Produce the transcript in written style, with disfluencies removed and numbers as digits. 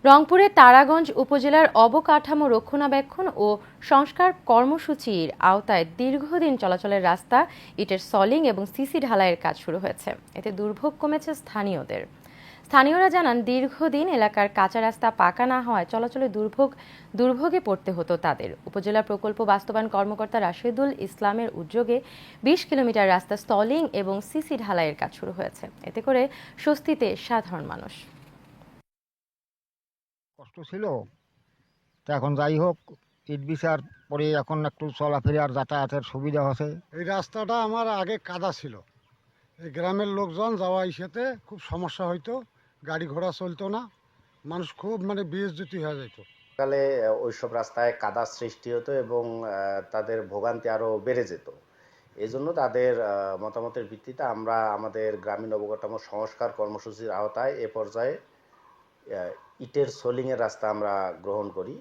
রংপুরের তারাগঞ্জ উপজেলার অবকাঠামো রক্ষণাবেক্ষণ ও সংস্কার কর্মসূচির আওতায় দীর্ঘদিন চলাচলের রাস্তা ইটের সলিং এবং সিসি ঢালাইয়ের কাজ শুরু হয়েছে। এতে দুর্ভোগ কমেছে স্থানীয়দের। স্থানীয়রা জানান, দীর্ঘদিন এলাকার কাঁচা রাস্তা পাকা না হওয়ায় চলাচলে দুর্ভোগে পড়তে হতো তাদের। উপজেলা প্রকল্প বাস্তবায়ন কর্মকর্তা রাশেদুল ইসলামের উদ্যোগে ২০ কিলোমিটার রাস্তা সলিং এবং সিসি ঢালাইয়ের কাজ শুরু হয়েছে। এতে করে স্বস্তিতে সাধারণ মানুষ। কষ্ট ছিল, তো এখন যাই হোক, ইট বিচার পরে এখন একটু চলাফেরার যাতায়াতের সুবিধা হচ্ছে। এই রাস্তাটা আমার আগে কাদা ছিল, এই গ্রামের লোকজন যাওয়া ইসেতে খুব সমস্যা হইতো, গাড়ি ঘোড়া চলতো না, মানুষ খুব বিরজ্যুতি হয়ে যেত। সকালে ওইসব রাস্তায় কাদা সৃষ্টি হতো এবং তাদের ভোগান্তি আরও বেড়ে যেত। এই জন্য তাদের মতামতের ভিত্তিতে আমরা আমাদের গ্রামীণ অবকাঠামো সংস্কার কর্মসূচির আওতায় এ পর্যায়ে ইটের সোলিংয়ের রাস্তা আমরা গ্রহণ করি।